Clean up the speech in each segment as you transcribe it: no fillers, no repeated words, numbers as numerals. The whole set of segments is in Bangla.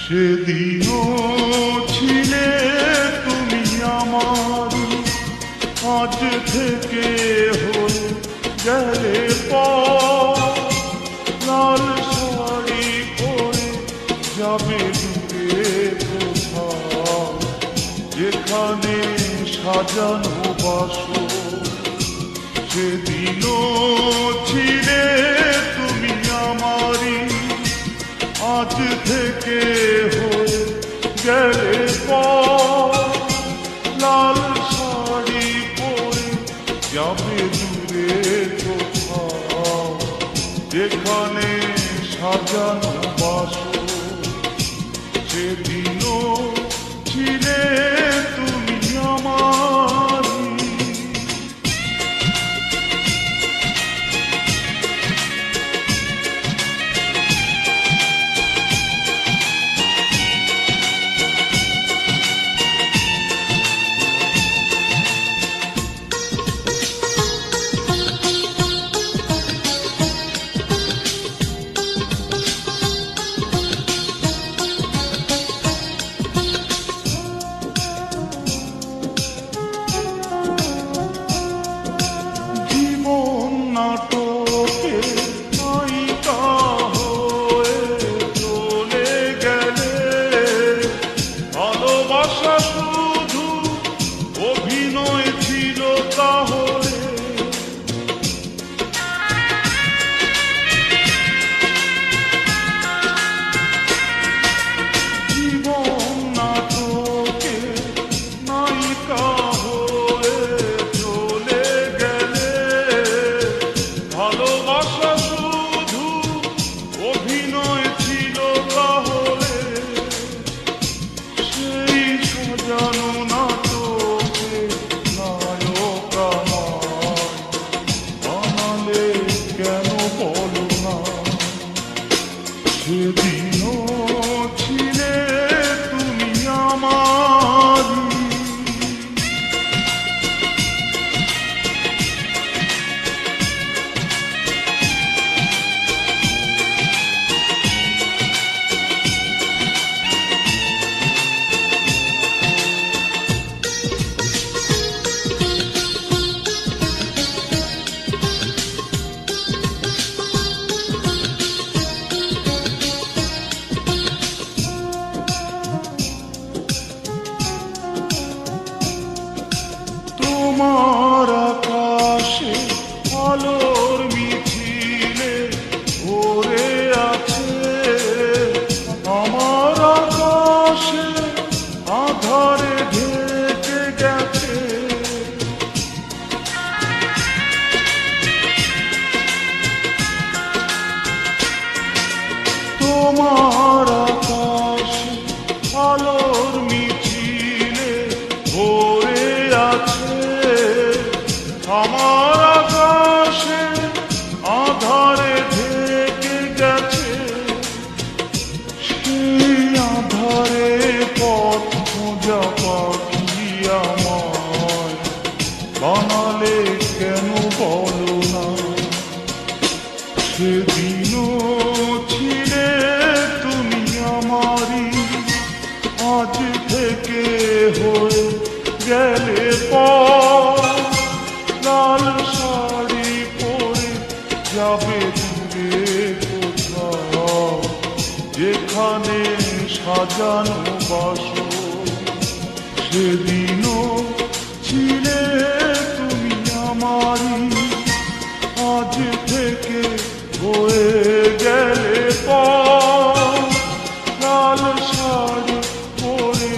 সেদিনও ছিলে তুমি আমার, আজ থেকে হয়ে গেলে লাল শাড়ি পরে যাবে দূরে কোথাও, যেখানে সাজানো বাসর। সেদিনও ছিলে তুমি আমারই, আজ থেকে হয়ে গেলে লাল শাড়ি পরে যাবে দূরে কোথাও, যেখানে সাজানো বাসর। সেদিনও ছিলে তুমি আমারই। নাটকে নায়িকা হয়ে চলে গেলে, ভালোবাসা শুধু অভিনয় ছিল তাহলে। জীবন নাটকে নায়িকা হয়ে চলে গেলে, ভালোবাসা শুধু অভিনয় ছিল তাহলে। সেই সাজানো নাটকে নায়ক আমায় বানালে কেন বলো না। সেদিনও ছিলে তুমি আমারই। তোমার আকাশে আলোর মিছিলে ভরে আছে, আমার আকাশে আধারে ঢেকে গেছে। তোমার আকাশে আলোর মিছিলে ভরে আছে, আমার আকাশে আধারে ঢেকে গেছে। সেই আধারে পথ খোঁজা পাখি আমায় বানালে কেন বলো না। সেদিনও ছিলে তুমি আমারই, আজ থেকে হয়ে গেলে লাল শাড়ি পরে যাবে দূরে কোথাও, যেখানে সাজানো বাসর। সেদিনও ছিলে তুমি আমারই, আজ থেকে হয়ে গেলে লাল শাড়ি পরে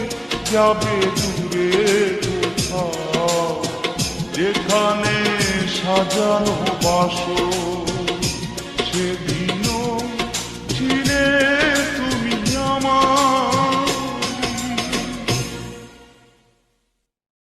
যাবে দূরে কোথাও, যেখানে সাজানো বাসর।